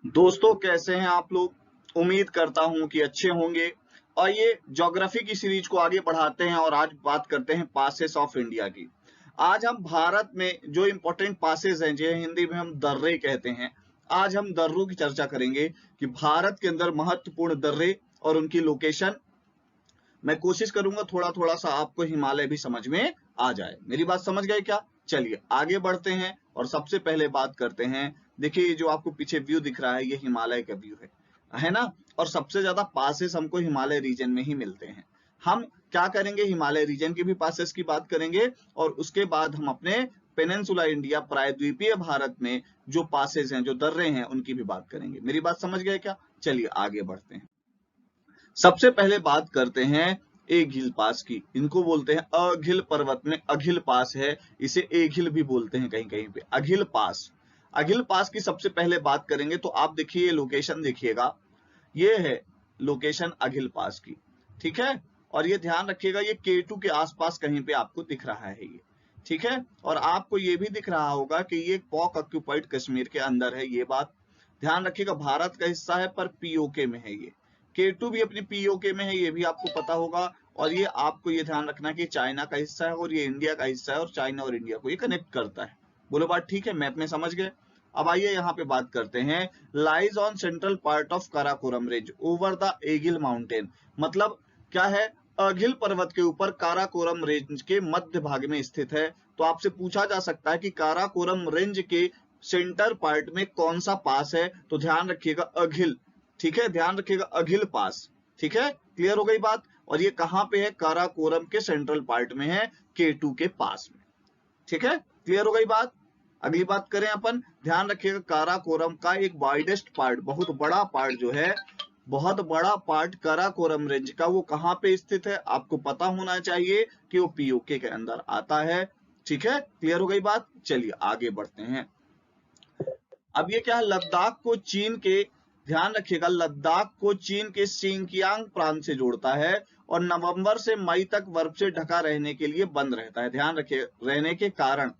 दोस्तों, कैसे हैं आप लोग। उम्मीद करता हूं कि अच्छे होंगे। और ये ज्योग्राफी की सीरीज को आगे बढ़ाते हैं और आज बात करते हैं पासेस ऑफ इंडिया की। आज हम भारत में जो इंपॉर्टेंट पासेस हैं, जो हिंदी में हम दर्रे कहते हैं, आज हम दर्रों की चर्चा करेंगे कि भारत के अंदर महत्वपूर्ण दर्रे और उनकी लोकेशन। मैं कोशिश करूंगा थोड़ा थोड़ा सा आपको हिमालय भी समझ में आ जाए। मेरी बात समझ गए क्या? चलिए आगे बढ़ते हैं और सबसे पहले बात करते हैं। देखिए, ये जो आपको पीछे व्यू दिख रहा है, ये हिमालय का व्यू है ना। और सबसे ज्यादा पासेस हमको हिमालय रीजन में ही मिलते हैं। हम क्या करेंगे, हिमालय रीजन के भी पासेस की बात करेंगे और उसके बाद हम अपने पेनिनसुला इंडिया, प्रायद्वीपीय भारत में जो पासेस हैं, जो दर्रे हैं, उनकी भी बात करेंगे। मेरी बात समझ गए क्या? चलिए आगे बढ़ते हैं। सबसे पहले बात करते हैं एघिल पास की। इनको बोलते हैं अघिल पर्वत में अघिल पास है, इसे एघिल भी बोलते हैं कहीं कहीं पे। अघिल पास, अघिल पास की सबसे पहले बात करेंगे तो आप देखिए लोकेशन देखिएगा, ये है लोकेशन अघिल पास की। ठीक है, और ये ध्यान रखिएगा, ये K2 के आसपास कहीं पे आपको दिख रहा है ये। ठीक है, और आपको ये भी दिख रहा होगा कि ये पॉक ऑक्यूपाइड कश्मीर के अंदर है। ये बात ध्यान रखिएगा, भारत का हिस्सा है पर पीओके में है ये। K2 भी अपनी पीओके में है, ये भी आपको पता होगा। और ये आपको ये ध्यान रखना कि चाइना का हिस्सा है और ये इंडिया का हिस्सा है, और चाइना और इंडिया को ये कनेक्ट करता है। बोलो बात ठीक है, मैप में समझ गए। अब आइए यहाँ पे बात करते हैं। Lies on central part of Karakoram range over the agile mountain. मतलब क्या है, अघिल पर्वत के ऊपर काराकोरम रेंज के मध्य भाग में स्थित है। तो आपसे पूछा जा सकता है कि काराकोरम रेंज के सेंटर पार्ट में कौन सा पास है, तो ध्यान रखिएगा अघिल। ठीक है, ध्यान रखिएगा अघिल पास। ठीक है, क्लियर हो गई बात। और ये कहां पे है? काराकोरम के सेंट्रल पार्ट में है, K2 के पास में। ठीक है, क्लियर हो गई बात। अगली बात करें अपन, ध्यान रखिएगा काराकोरम का एक वाइडेस्ट पार्ट, बहुत बड़ा पार्ट जो है, बहुत बड़ा पार्ट काराकोरम रेंज का, वो कहां पे स्थित है? आपको पता होना चाहिए कि वो पीओके के अंदर आता है। ठीक है, क्लियर हो गई बात। चलिए आगे बढ़ते हैं। अब ये क्या है, लद्दाख को चीन के, ध्यान रखिएगा, लद्दाख को चीन के सिंकियांग प्रांत से जोड़ता है और नवंबर से मई तक बर्फ से ढका रहने के लिए बंद रहता है। ध्यान रखिए, रहने के कारण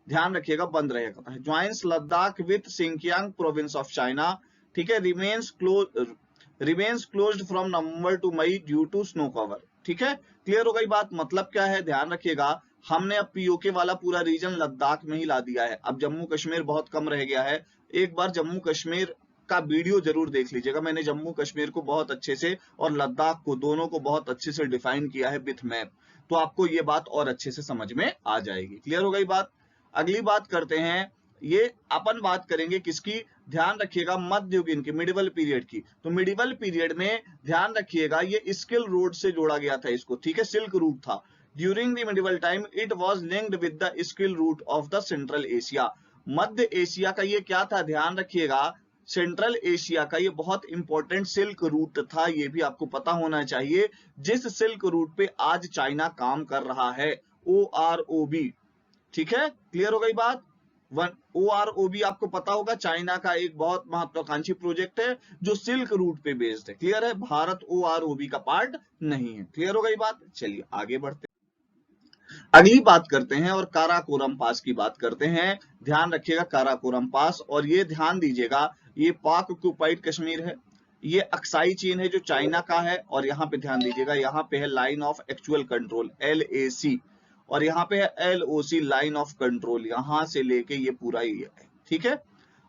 ध्यान रखिएगा बंद रहेगा। Joins Ladakh with Sinkiang province of China. ठीक है, remains closed from November to May due to snow cover. ठीक है, क्लियर हो गई बात। मतलब क्या है, ध्यान रखिएगा, हमने अब पीओके वाला पूरा रीजन लद्दाख में ही ला दिया है। अब जम्मू कश्मीर बहुत कम रह गया है। एक बार जम्मू कश्मीर का वीडियो जरूर देख लीजिएगा, मैंने जम्मू कश्मीर को बहुत अच्छे से और लद्दाख को, दोनों को बहुत अच्छे से डिफाइन किया है विथ मैप। तो आपको ये बात और अच्छे से समझ में आ जाएगी। क्लियर हो गई बात। अगली बात करते हैं, ये अपन बात करेंगे किसकी? ध्यान रखिएगा मध्ययुगीन की, मिडिवल पीरियड की। तो मिडिवल पीरियड में ध्यान रखिएगा, ये स्किल रूट से जोड़ा गया था इसको। ठीक है, सिल्क रूट था। During the medieval time it was linked with the skill route of the Central Asia. मध्य एशिया का ये क्या था? ध्यान रखिएगा, सेंट्रल एशिया का ये बहुत इंपॉर्टेंट सिल्क रूट था। ये भी आपको पता होना चाहिए, जिस सिल्क रूट पे आज चाइना काम कर रहा है, OROB। ठीक है, क्लियर हो गई बात। OROB आपको पता होगा, चाइना का एक बहुत महत्वाकांक्षी प्रोजेक्ट है जो सिल्क रूट पे बेस्ड है। क्लियर है, भारत OROB का पार्ट नहीं है। क्लियर हो गई बात। चलिए आगे बढ़ते हैं। अगली बात करते हैं और काराकोरम पास की बात करते हैं। ध्यान रखिएगा काराकोरम पास, और ये ध्यान दीजिएगा, ये पाक ऑक्यूपाइड कश्मीर है, ये अक्साई चीन है जो चाइना का है, और यहाँ पे ध्यान दीजिएगा, यहाँ पे है line of actual control LAC, और यहाँ पे है LOC लाइन ऑफ कंट्रोल, यहां से लेके ये पूरा ये है। ठीक है,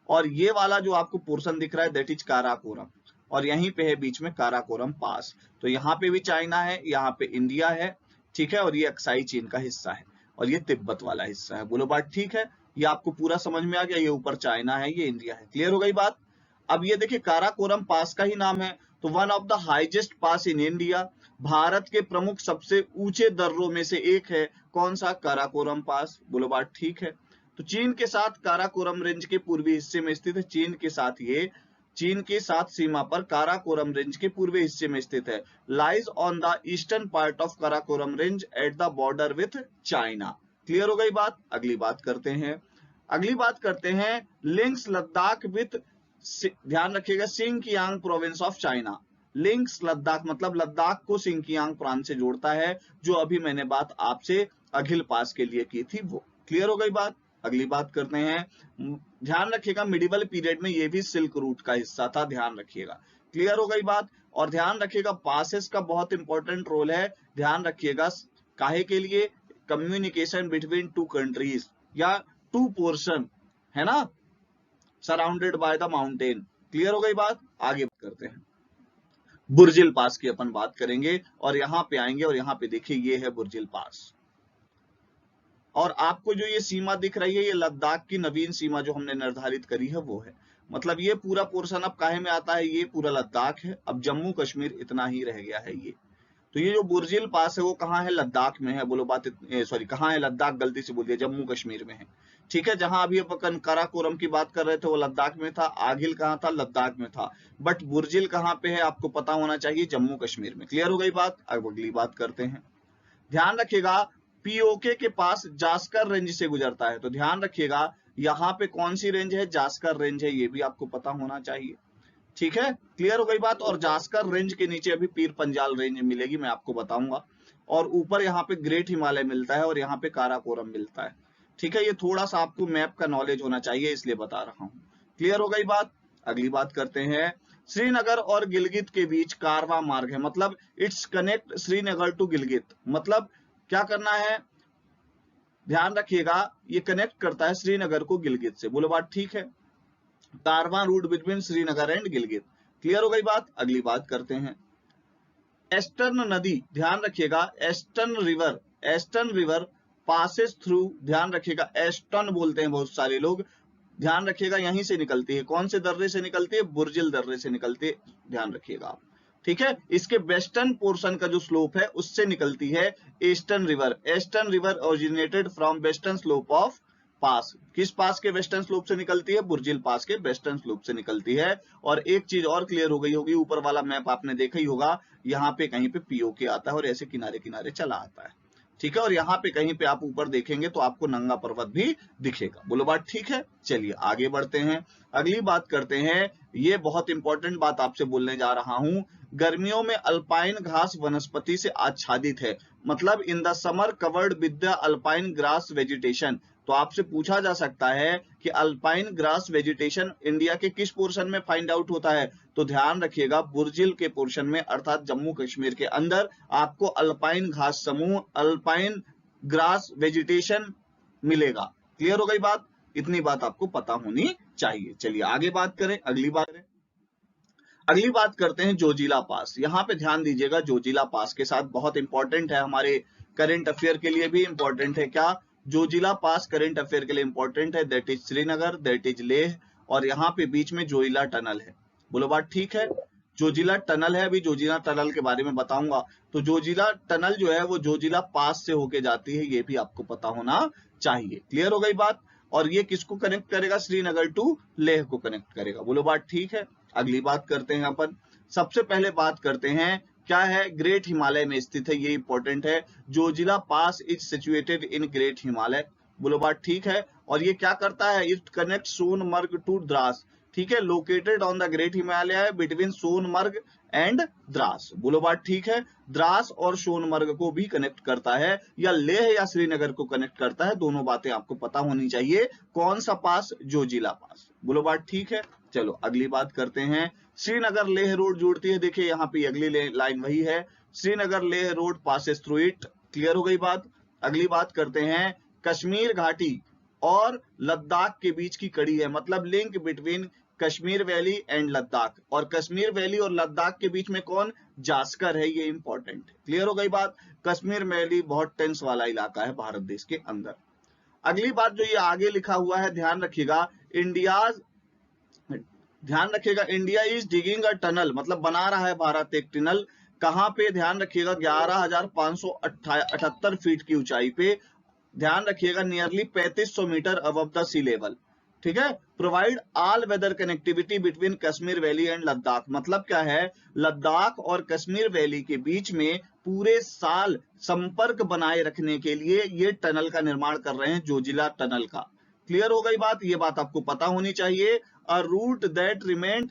और ये वाला जो आपको पोर्शन दिख रहा है दैट इज काराकोरम, और यहीं पे है बीच में काराकोरम पास। तो यहाँ पे भी चाइना है, यहाँ पे इंडिया है। ठीक है, और ये अक्साई चीन का हिस्सा है, और ये तिब्बत वाला हिस्सा है। बोलो बात ठीक है, ये आपको पूरा समझ में आ गया। ये ऊपर चाइना है, ये इंडिया है। क्लियर हो गई बात। अब ये देखिए, काराकोरम पास का ही नाम है, तो one of the highest pass in India, Bharat के प्रमुख सबसे ऊंचे दर्रों में से एक है। कौन सा? काराकोरम पास। बोलो बात ठीक है। तो चीन के साथ काराकोरम रेंज के पूर्वी हिस्से में स्थित है। चीन के साथ सीमा पर काराकोरम रेंज के पूर्वी हिस्से में स्थित है। Lies on the eastern part of Karakoram range at the border with China. Clear हो गई बात। अगली बात करते हैं लिंक्स लद्दाख विथ, ध्यान रखिएगा, Sinkiang province of China. Links Ladakh मतलब लद्दाख को सिंकियांग प्रांत से जोड़ता है, जो अभी मैंने बात आपसे अघिल पास के लिए की थी वो। क्लियर हो गई बात। अगली बात करते हैं, ध्यान रखिएगा मिडिवल पीरियड में ये भी सिल्क रूट का हिस्सा था, ध्यान रखिएगा। क्लियर हो गई बात। और ध्यान रखिएगा पासेस का बहुत इंपॉर्टेंट रोल है, ध्यान रखिएगा काहे के लिए, कम्युनिकेशन बिटवीन टू कंट्रीज या टू पोर्शन, है ना, surrounded by the mountain. Clear हो गई बात। आगे करते हैं, बुर्जिल पास की अपन बात करेंगे और यहां पे आएंगे और यहां पे देखिए ये है बुर्जिल पास। और आपको जो ये सीमा दिख रही है ये लद्दाख की नवीन सीमा जो हमने निर्धारित करी है वो है। मतलब ये पूरा पोर्शन अब काहे में आता है, ये पूरा लद्दाख है, अब जम्मू कश्मीर इतना ही रह गया है ये। तो ये जो बुर्जिल पास है वो कहाँ है, लद्दाख में है। बोलो बात, सॉरी कहाँ है, लद्दाख, गलती से बोल दिया, जम्मू कश्मीर में है। ठीक है, जहां अभी अपन काराकोरम की बात कर रहे थे वो लद्दाख में था, आगिल कहाँ था, लद्दाख में था, बट बुर्जिल कहाँ पे है आपको पता होना चाहिए, जम्मू कश्मीर में। क्लियर हो गई बात। अब अगली बात करते हैं, ध्यान रखिएगा पीओके के पास जास्कर रेंज से गुजरता है, तो ध्यान रखिएगा यहाँ पे कौन सी रेंज है, जास्कर रेंज है, ये भी आपको पता होना चाहिए। ठीक है, क्लियर हो गई बात। और जास्कर रेंज के नीचे अभी पीर पंजाल रेंज मिलेगी, मैं आपको बताऊंगा। और ऊपर यहाँ पे ग्रेट हिमालय मिलता है और यहाँ पे काराकोरम मिलता है। ठीक है, ये थोड़ा सा आपको मैप का नॉलेज होना चाहिए इसलिए बता रहा हूँ। क्लियर हो गई बात। अगली बात करते हैं, श्रीनगर और गिलगित के बीच कारवा मार्ग है, मतलब it's connect Srinagar to Gilgit. मतलब क्या करना है, ध्यान रखिएगा ये कनेक्ट करता है श्रीनगर को गिलगित से। बोलो बात ठीक है, कारवां route between Srinagar and Gilgit. Clear हो गई बात। अगली बात करते हैं, एस्टर्न नदी, ध्यान रखिएगा एस्टर्न रिवर पासेस थ्रू, ध्यान रखिएगा एस्टर्न बोलते हैं बहुत सारे लोग, ध्यान रखिएगा यहीं से निकलती है। कौन से दर्रे से निकलती है, बुर्जिल दर्रे से निकलती है, ध्यान रखिएगा आप। ठीक है, इसके वेस्टर्न पोर्शन का जो स्लोप है उससे निकलती है eastern river originated from western slope of pass. किस पास के वेस्टर्न स्लोप से निकलती है, बुर्जिल पास के वेस्टर्न स्लोप से निकलती है। और एक चीज और क्लियर हो गई होगी, ऊपर वाला मैप आपने देखा ही होगा, यहाँ पे कहीं पे पीओके आता है और ऐसे किनारे किनारे चला आता है। ठीक है, और यहाँ पे कहीं पे आप ऊपर देखेंगे तो आपको नंगा पर्वत भी दिखेगा। बोलो बात ठीक है। चलिए आगे बढ़ते हैं, अगली बात करते हैं, ये बहुत इंपॉर्टेंट बात आपसे बोलने जा रहा हूं, गर्मियों में अल्पाइन घास वनस्पति से आच्छादित है, मतलब in the summer covered with the alpine grass vegetation. तो आपसे पूछा जा सकता है कि अल्पाइन ग्रास वेजिटेशन इंडिया के किस पोर्शन में फाइंड आउट होता है, तो ध्यान रखिएगा बुर्जिल के पोर्शन में, अर्थात जम्मू कश्मीर के अंदर आपको अल्पाइन घास समूह, अल्पाइन ग्रास वेजिटेशन मिलेगा। क्लियर हो गई बात, इतनी बात आपको पता होनी चाहिए। चलिए आगे बात करें, अगली बात करते हैं जोजिला पास। यहाँ पे ध्यान दीजिएगा, जोजिला पास के साथ बहुत इंपॉर्टेंट है, हमारे करंट अफेयर के लिए भी इंपॉर्टेंट है। क्या, जोजिला पास करंट अफेयर के लिए इंपॉर्टेंट है, that is Srinagar, that is Leh, और यहाँ पे बीच में जोजिला टनल है। बोलो बात ठीक है, जोजिला टनल है, अभी जोजिला टनल के बारे में बताऊंगा। तो जोजिला टनल जो है वो जोजिला पास से होके जाती है, ये भी आपको पता होना चाहिए। क्लियर हो गई बात। और ये किसको कनेक्ट करेगा, श्रीनगर टू लेह को कनेक्ट करेगा। बोलो बात ठीक है। अगली बात करते हैं अपन, सबसे पहले बात करते हैं क्या है, ग्रेट हिमालय में स्थित है, ये इंपॉर्टेंट है। Zojila pass is situated in great Himalaya. बोलो बात ठीक है। और ये क्या करता है, it connect Sonamarg to Dras. ठीक है, located on the great Himalaya between Sonamarg and Dras. बोलो बात ठीक है, द्रास और सोनमर्ग को भी कनेक्ट करता है, या लेह या श्रीनगर को कनेक्ट करता है, दोनों बातें आपको पता होनी चाहिए। कौन सा पास, जोजिला पास। बोलो बात ठीक है। चलो अगली बात करते हैं, श्रीनगर लेह रोड जोड़ती है, देखिए यहाँ पे अगली लाइन वही है, Srinagar Leh road passes through it. Clear हो गई बात। अगली बात करते हैं, कश्मीर घाटी और लद्दाख के बीच की कड़ी है, मतलब link between Kashmir valley and Ladakh, और कश्मीर वैली और लद्दाख के बीच में कौन, जास्कर है, ये इंपॉर्टेंट है। क्लियर हो गई बात। कश्मीर वैली बहुत टेंस वाला इलाका है भारत देश के अंदर। अगली बात जो ये आगे लिखा हुआ है, ध्यान रखिएगा, India is digging a tunnel, मतलब बना रहा है भारत एक टनल। कहां पे, ध्यान रखिएगा 11,578 फीट की ऊंचाई पे, ध्यान रखिएगा nearly 3500 metre above the sea level. ठीक है, provide all weather connectivity between Kashmir valley and Ladakh. मतलब क्या है, लद्दाख और कश्मीर वैली के बीच में पूरे साल संपर्क बनाए रखने के लिए ये टनल का निर्माण कर रहे हैं, जोजिला टनल का। क्लियर हो गई बात, ये बात आपको पता होनी चाहिए। A route that remained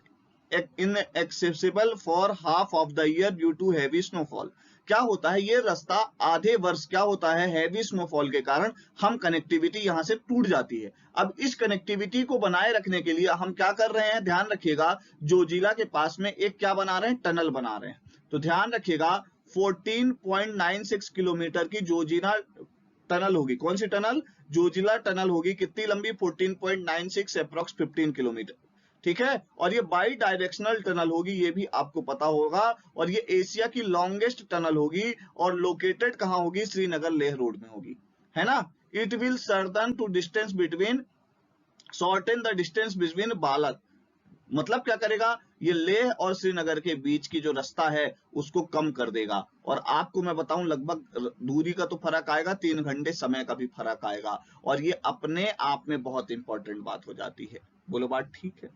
inaccessible for half of the year due to heavy snowfall। क्या होता है, ये रास्ता आधे वर्ष क्या होता है, हैवी स्नोफॉल के कारण हम कनेक्टिविटी यहां से टूट जाती है। अब इस कनेक्टिविटी को बनाए रखने के लिए हम क्या कर रहे हैं, ध्यान रखिएगा, जोजिला के पास में एक क्या बना रहे हैं, टनल बना रहे हैं। तो ध्यान रखिएगा 14.96 किलोमीटर की जोजिला टनल होगी। कौन सी टनल, जोजिला टनल होगी। कितनी लंबी, 14.96 अप्रॉक्स 15 किलोमीटर, ठीक है। और ये बाई डायरेक्शनल टनल होगी, ये भी आपको पता होगा। और ये एशिया की लॉन्गेस्ट टनल होगी और लोकेटेड कहां होगी, श्रीनगर लेह रोड में होगी, है ना। It will shorten the distance between बालक, मतलब क्या करेगा, ये लेह और श्रीनगर के बीच की जो रास्ता है उसको कम कर देगा। और आपको मैं बताऊं, लगभग दूरी का तो फर्क आएगा, 3 घंटे समय का भी फर्क आएगा। और ये अपने आप में बहुत इंपॉर्टेंट बात हो जाती है। बोलो बात ठीक है,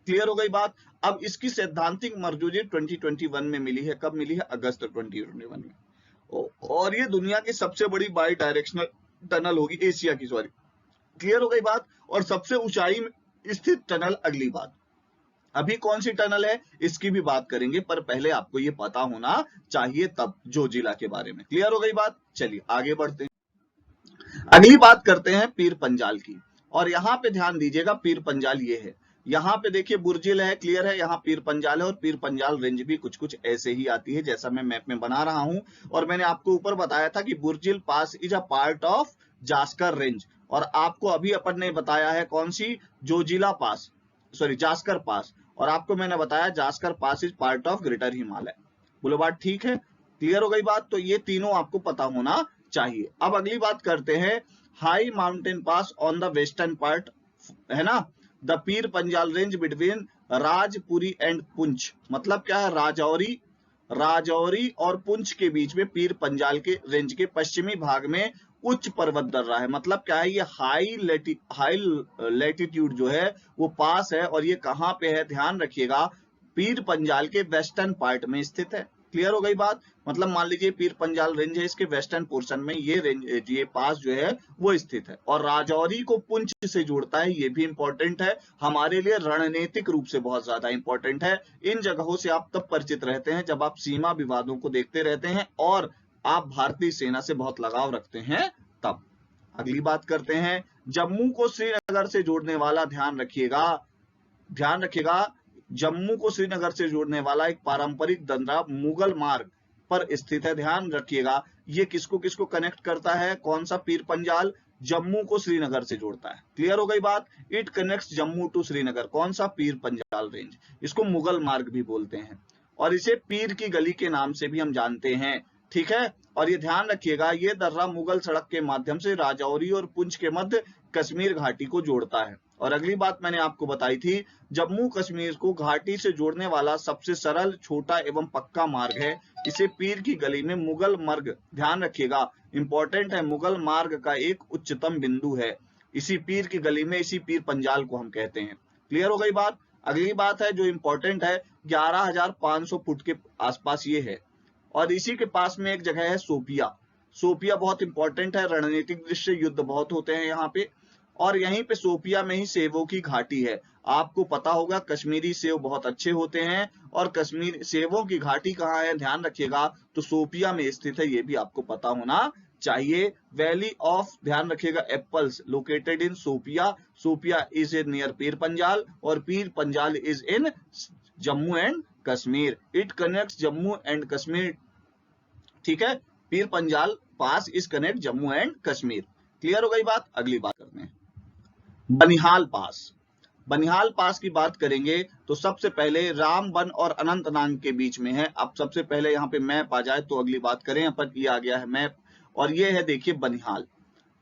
क्लियर हो गई बात। अब इसकी सैद्धांतिक मंजूरी 2021 में मिली है। कब मिली है, अगस्त 2021 में। और ये दुनिया की सबसे बड़ी बाई डायरेक्शनल टनल होगी, एशिया की, सॉरी, क्लियर हो गई बात। और सबसे ऊंचाई में स्थित टनल, अगली बात, अभी कौन सी टनल है इसकी भी बात करेंगे, पर पहले आपको ये पता होना चाहिए तब, जोजिला के बारे में। क्लियर हो गई बात, चलिए आगे बढ़ते हैं। अगली बात करते हैं पीर पंजाल की। और यहाँ पे ध्यान दीजिएगा, पीर पंजाल ये है, यहाँ पे देखिए बुर्जिल है, क्लियर है, यहाँ पीर पंजाल है। और पीर पंजाल रेंज भी कुछ कुछ ऐसे ही आती है जैसा मैं मैप में बना रहा हूं। और मैंने आपको ऊपर बताया था कि Burzil pass is a part of Zanskar range. और आपको अभी अपन ने बताया है कौन सी, Zojila pass, sorry Zanskar pass. और आपको मैंने बताया Zanskar pass is part of greater Himalaya. बोलो बात ठीक है, क्लियर हो गई बात। तो ये तीनों आपको पता होना चाहिए। अब अगली बात करते हैं, high mountain pass on the western part, है ना, the Pir Panjal range between Rajpuri and Poonch. मतलब क्या है, राजौरी और पुंछ के बीच में पीर पंजाल के रेंज के पश्चिमी भाग में उच्च पर्वत दर्रा है। मतलब क्या है, ये हाई लैटिट्यूड जो है वो पास है। और ये कहां पे है, ध्यान रखिएगा, पीर पंजाल के वेस्टर्न पार्ट में स्थित है। क्लियर हो गई बात। मतलब मान लीजिए पीर पंजाल रेंज है, इसके वेस्टर्न पोर्शन में ये रेंज, ये पास जो है वो स्थित है। और राजौरी को पुंछ से जोड़ता है, ये भी इंपॉर्टेंट है हमारे लिए, रणनीतिक रूप से बहुत ज्यादा इंपॉर्टेंट है। इन जगहों से आप तब परिचित रहते हैं जब आप सीमा विवादों को देखते रहते हैं और आप भारतीय सेना से बहुत लगाव रखते हैं तब। अगली बात करते हैं, जम्मू को श्रीनगर से जोड़ने वाला, ध्यान रखिएगा, जम्मू को श्रीनगर से जोड़ने वाला एक पारंपरिक दर्रा मुगल मार्ग पर स्थित है। ध्यान रखिएगा, ये किसको किसको कनेक्ट करता है, कौन सा, पीर पंजाल, जम्मू को श्रीनगर से जोड़ता है। क्लियर हो गई बात। It connects Jammu to Srinagar, कौन सा, पीर पंजाल रेंज। इसको मुगल मार्ग भी बोलते हैं और इसे पीर की गली के नाम से भी हम जानते हैं, ठीक है। और ये ध्यान रखिएगा, ये दर्रा मुगल सड़क के माध्यम से राजौरी और पुंछ के मध्य कश्मीर घाटी को जोड़ता है। और अगली बात मैंने आपको बताई थी, जम्मू कश्मीर को घाटी से जोड़ने वाला सबसे सरल, छोटा एवं पक्का मार्ग है। इसे पीर की गली में मुगल मार्ग, ध्यान रखिएगा, इंपॉर्टेंट है, मुगल मार्ग का एक उच्चतम बिंदु है। इसी पीर की गली में, इसी पीर पंजाल को हम कहते हैं। क्लियर हो गई बात। अगली बात है जो इंपॉर्टेंट है, 11,500 फुट के आसपास ये है। और इसी के पास में एक जगह है सोपिया बहुत इंपॉर्टेंट है, रणनीतिक दृष्टि युद्ध बहुत होते हैं यहाँ पे। और यहीं पे सोपिया में ही सेवों की घाटी है। आपको पता होगा कश्मीरी सेव बहुत अच्छे होते हैं और कश्मीर सेवों की घाटी कहाँ है, ध्यान रखिएगा, तो सोपिया में स्थित है, ये भी आपको पता होना चाहिए। वैली ऑफ, ध्यान रखिएगा, apples located in Shopian is in near Pir Panjal और Pir Panjal is in Jammu and Kashmir. It connects Jammu and Kashmir, ठीक है, Pir Panjal pass is connect Jammu and Kashmir. Clear हो गई बात। अगली बात करते हैं बनिहाल पास की बात करेंगे तो सबसे पहले रामबन और अनंतनाग के बीच में है। अब सबसे पहले यहाँ पे मैप आ जाए तो अगली बात करें, पर ये आ गया है मैप और ये है, देखिए बनिहाल,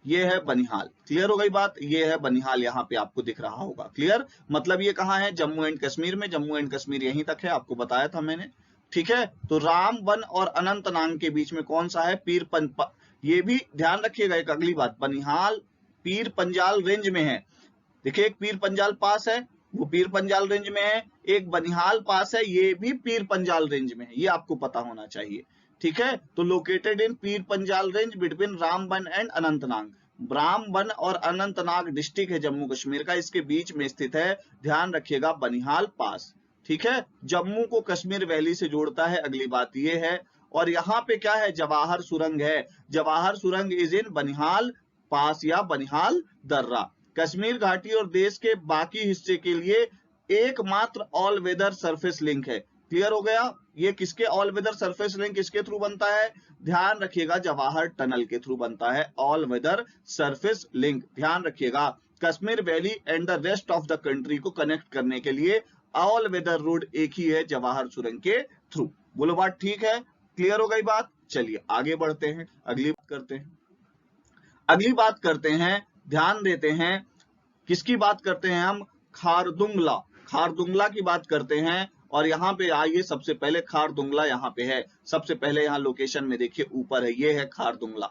ये है बनिहाल। क्लियर हो गई बात, ये है बनिहाल, यहाँ पे आपको दिख रहा होगा। क्लियर, मतलब ये कहाँ है, जम्मू एंड कश्मीर में, जम्मू एंड कश्मीर यहीं तक है, आपको बताया था मैंने, ठीक है। तो रामबन और अनंतनाग के बीच में कौन सा है, ये भी ध्यान रखिएगा। एक अगली बात, बनिहाल पीर पंजाल रेंज में है। देखिए एक पीर पंजाल पास है, वो पीर पंजाल रेंज में है, एक बनिहाल पास है, ये भी पीर पंजाल रेंज में है, ये आपको पता होना चाहिए, ठीक है। तो located in Pir Panjal range between Ramban and Anantnag. Ramban और अनंतनाग डिस्ट्रिक्ट है जम्मू कश्मीर का, इसके बीच में स्थित है, ध्यान रखिएगा, बनिहाल पास, ठीक है। जम्मू को कश्मीर वैली से जोड़ता है, अगली बात ये है। और यहाँ पे क्या है, जवाहर सुरंग है। जवाहर सुरंग इज इन बनिहाल पास या बनिहाल दर्रा। कश्मीर घाटी और देश के बाकी हिस्से के लिए एकमात्र ऑल वेदर सरफेस लिंक है। क्लियर हो गया? ये किसके ऑल वेदर सरफेस लिंक किसके थ्रू बनता है? ध्यान रखिएगा, जवाहर टनल के थ्रू बनता है ऑल वेदर सरफेस लिंक। ध्यान रखिएगा, Kashmir valley and the rest of the country को कनेक्ट करने के लिए ऑल वेदर रोड एक ही है, जवाहर सुरंग के थ्रू। बोलो बात ठीक है? क्लियर हो गई बात? चलिए आगे बढ़ते हैं, अगली बात करते हैं। अगली बात करते हैं, ध्यान देते हैं, किसकी बात करते हैं हम? खारदुंगला। खारदुंगला की बात करते हैं। और यहाँ पे आइए, सबसे पहले खारदुंगला यहाँ पे है। सबसे पहले यहाँ लोकेशन में देखिए, ऊपर है, ये है खारदुंगला।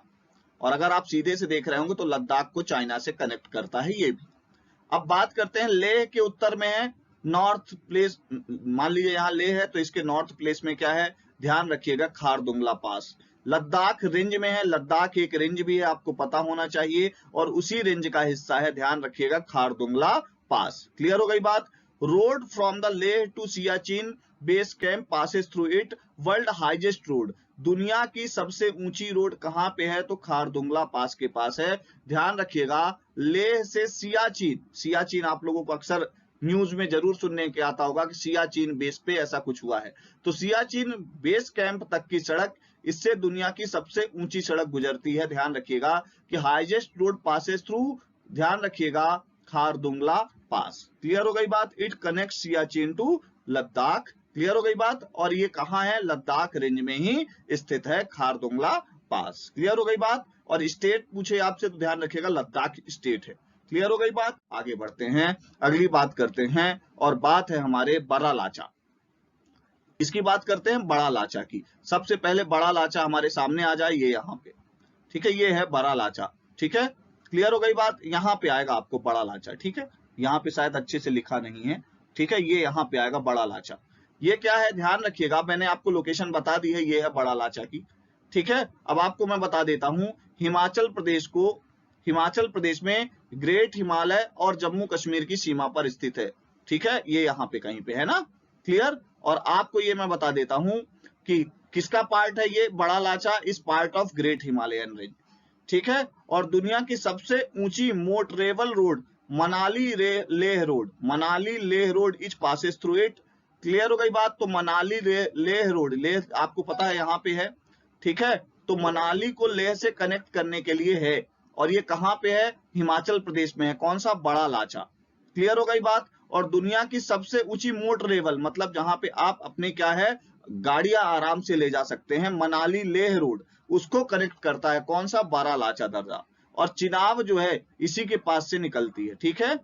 और अगर आप सीधे से देख रहे होंगे तो लद्दाख को चाइना से कनेक्ट करता है ये भी। अब बात करते हैं, लेह के उत्तर में है, नॉर्थ प्लेस। मान लीजिए यहाँ लेह है तो इसके नॉर्थ प्लेस में क्या है? ध्यान रखिएगा, खारदुंगला पास। लद्दाख रेंज में है, लद्दाख एक रेंज भी है, आपको पता होना चाहिए, और उसी रेंज का हिस्सा है, ध्यान रखिएगा, खारदुंगला पास। क्लियर हो गई बात? Road from the Leh to Siachen base camp passes through it. World highest road, दुनिया की सबसे ऊंची रोड कहां पे है? तो खारदुंगला पास के पास है। ध्यान रखिएगा, लेह से सियाचिन, सियाचिन आप लोगों को अक्सर न्यूज में जरूर सुनने के आता होगा कि सियाचिन बेस पे ऐसा कुछ हुआ है। तो सियाचिन बेस कैंप तक की सड़क, इससे दुनिया की सबसे ऊंची सड़क गुजरती है। ध्यान रखिएगा कि हाईएस्ट रोड पासेस थ्रू, ध्यान रखिएगा, खारदुंगला पास। क्लियर हो गई बात? It connect Siachen to Ladakh. Clear हो गई बात? और ये कहां है? लद्दाख रेंज में ही स्थित है, खारदुंगला पास। क्लियर हो गई बात? और स्टेट पूछे आपसे तो ध्यान रखिएगा, लद्दाख स्टेट है। क्लियर हो गई बात? आगे बढ़ते हैं, अगली बात करते हैं, और बात है हमारे बड़ा लाचा। इसकी बात करते हैं बड़ा लाचा की। सबसे पहले बड़ा लाचा हमारे सामने आ जाए, ये यहाँ पे, ठीक है, ये है बड़ा लाचा। ठीक है, क्लियर हो गई बात? यहाँ पे आएगा आपको बड़ा लाचा। ठीक है, यहाँ पे शायद अच्छे से लिखा नहीं है। ठीक है, ये यहाँ पे आएगा बड़ा लाचा। ये क्या है? ध्यान रखिएगा, मैंने आपको लोकेशन बता दी है, ये है बड़ा लाचा की। ठीक है, अब आपको मैं बता देता हूं, हिमाचल प्रदेश को, हिमाचल प्रदेश में ग्रेट हिमालय और जम्मू कश्मीर की सीमा पर स्थित है। ठीक है, ये यहाँ पे कहीं पे है ना? क्लियर? और आपको ये मैं बता देता हूं कि किसका पार्ट है ये बड़ा लाचा? इस part of great Himalayan range. ठीक है, और दुनिया की सबसे ऊंची motorable road Manali Leh road, Manali Leh road etch passes through it. Clear हो गई बात? तो मनाली लेह रोड, लेह आपको पता है यहाँ पे है। ठीक है, तो मनाली को लेह से कनेक्ट करने के लिए है, और ये कहां पे है? हिमाचल प्रदेश में है। कौन सा? बड़ा लाचा। क्लियर हो गई बात? और दुनिया की सबसे ऊंची मोटरेबल, मतलब जहां पे आप अपने क्या है, गाड़ियां आराम से ले जा सकते हैं, मनाली लेह रोड, उसको कनेक्ट करता है। कौन सा? बड़ा लाचा दर्रा। और चिनाब जो है इसी के पास से निकलती है। ठीक है,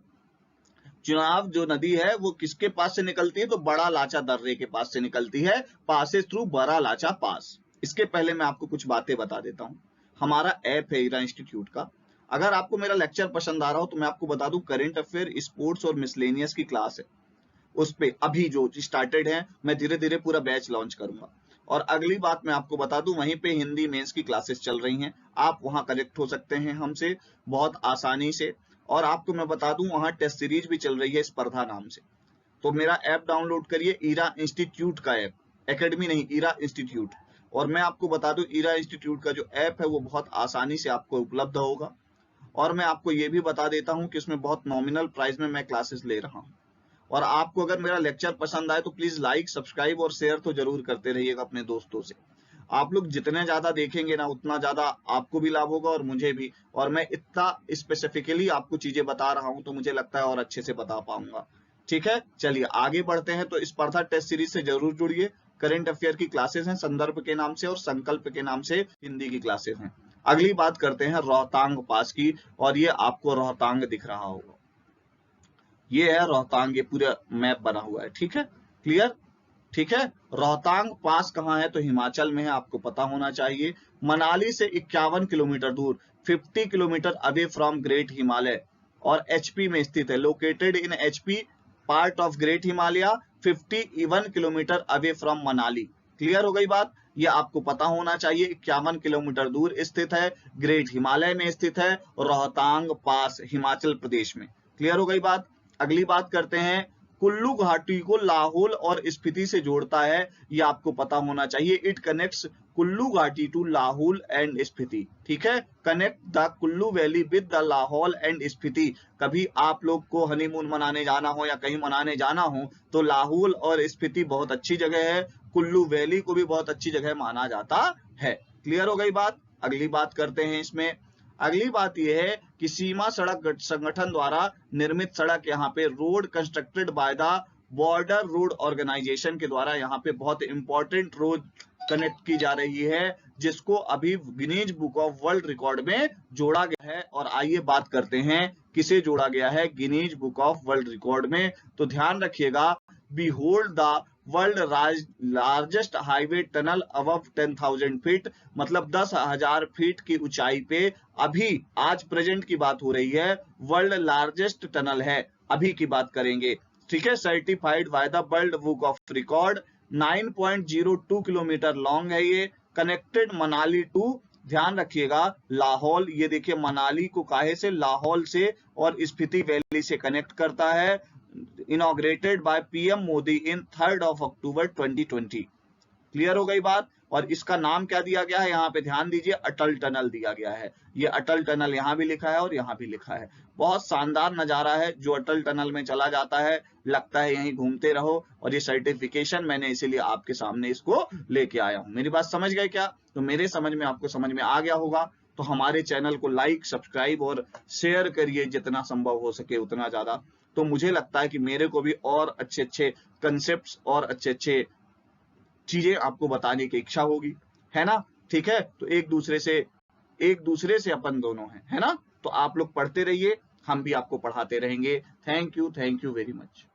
चिनाब जो नदी है वो किसके पास से निकलती है? तो बड़ा लाचा दर्रे के पास से निकलती है, पासेस थ्रू बड़ा लाचा पास। इसके पहले मैं आपको कुछ बातें बता देता हूं। हमारा ऐप है इरा इंस्टीट्यूट का। अगर आपको मेरा लेक्चर पसंद आ रहा हो तो मैं आपको बता दूं, करंट अफेयर, स्पोर्ट्स और मिसलेनियस की क्लास है, उस पे अभी जो स्टार्टेड है, मैं धीरे धीरे पूरा बैच लॉन्च करूंगा। और अगली बात मैं आपको बता दूं, वहीं पे हिंदी मेंस की क्लासेस चल रही हैं, आप वहां कनेक्ट हो सकते हैं हमसे बहुत आसानी से। और आपको मैं बता दूं, वहां टेस्ट सीरीज भी चल रही है स्पर्धा नाम से। तो मेरा ऐप डाउनलोड करिए, इरा इंस्टीट्यूट का ऐप, एकेडमी नहीं, इरा इंस्टीट्यूट। और मैं आपको बता दूं, इरा इंस्टीट्यूट का जो ऐप है वो बहुत आसानी से आपको उपलब्ध होगा। और मैं आपको ये भी बता देता हूं कि उसमें बहुत नॉमिनल प्राइस में मैं क्लासेस ले रहा हूं। और आपको अगर मेरा लेक्चर पसंद आए तो प्लीज लाइक, सब्सक्राइब और शेयर तो जरूर करते रहिएगा अपने दोस्तों से। आप लोग जितने ज्यादा देखेंगे ना, उतना ज्यादा आपको भी लाभ होगा और मुझे भी। और मैं इतना स्पेसिफिकली आपको चीजें बता रहा हूं तो मुझे लगता है और अच्छे से बता पाऊंगा। ठीक है, चलिए आगे बढ़ते हैं। तो स्पर्धा टेस्ट सीरीज से जरूर जुड़िए। करंट अफेयर की क्लासेस हैं संदर्भ के नाम से, और संकल्प के नाम से हिंदी की क्लासेस हैं। अगली बात करते हैं रोहतांग पास की, और ये आपको रोहतांग दिख रहा होगा, ये है रोहतांग, ये पूरा मैप बना हुआ है। ठीक है, क्लियर? ठीक है, रोहतांग पास कहाँ है? तो हिमाचल में है, आपको पता होना चाहिए। मनाली से 51 किलोमीटर दूर, 50 kilometre away from great Himalaya, और एचपी में स्थित है। Located in HP part of great Himalaya, 51 kilometre away from Manali. Clear हो गई बात? ये आपको पता होना चाहिए, 51 किलोमीटर दूर स्थित है, ग्रेट हिमालय में स्थित है, रोहतांग पास, हिमाचल प्रदेश में। क्लियर हो गई बात? अगली बात करते हैं, कुल्लू घाटी को लाहौल और स्पीति से जोड़ता है, ये आपको पता होना चाहिए। इट कनेक्ट्स कुल्लू घाटी टू लाहौल एंड स्पीति, ठीक है। Connect the Kullu valley with the Lahaul and Spiti. कभी आप लोग को हनीमून मनाने जाना हो या कहीं मनाने जाना हो तो लाहौल और स्पीति बहुत अच्छी जगह है, कुल्लू वैली को भी बहुत अच्छी जगह माना जाता है। क्लियर हो गई बात। अगली बात करते हैं इसमें। अगली बात यह है कि सीमा सड़क संगठन द्वारा निर्मित सड़क यहाँ पे road constructed by the border road organisation के द्वारा यहाँ पे बहुत इंपॉर्टेंट रोड कनेक्ट की जा रही है, जिसको अभी Guinness book of world record में जोड़ा गया है। और आइए बात करते हैं किसे जोड़ा गया है Guinness book of world record में। तो ध्यान रखिएगा, behold the world largest highway tunnel above 10,000 feet, मतलब 10,000 फीट की ऊंचाई पे अभी आज प्रेजेंट की बात हो रही है, वर्ल्ड लार्जेस्ट टनल है, अभी की बात करेंगे, ठीक है। Certified by the world book of record, 9.02 kilometre long है ये, कनेक्टेड मनाली टू, ध्यान रखिएगा, लाहौल, ये देखिए मनाली को काहे से, लाहौल से और स्पीति वैली से कनेक्ट करता है। Inaugurated by PM Modi in 3rd of October 2020। Clear हो गई बात। और इसका नाम क्या दिया गया है, यहाँ पे ध्यान दीजिए, अटल टनल दिया गया है। ये अटल टनल यहाँ भी लिखा है और यहाँ भी लिखा है। बहुत शानदार नजारा है, जो अटल टनल में चला जाता है लगता है यहीं घूमते रहो। और ये सर्टिफिकेशन मैंने इसीलिए आपके सामने इसको लेके आया हूँ। मेरी बात समझ गए क्या? तो मेरे समझ में आपको समझ में आ गया होगा। तो हमारे चैनल को लाइक, सब्सक्राइब और शेयर करिए जितना संभव हो सके उतना ज्यादा। तो मुझे लगता है कि मेरे को भी और अच्छे अच्छे कंसेप्ट्स और अच्छे अच्छे चीजें आपको बताने की इच्छा होगी, है ना? ठीक है, तो एक दूसरे से अपन दोनों हैं, है ना? तो आप लोग पढ़ते रहिए, हम भी आपको पढ़ाते रहेंगे। Thank you very much.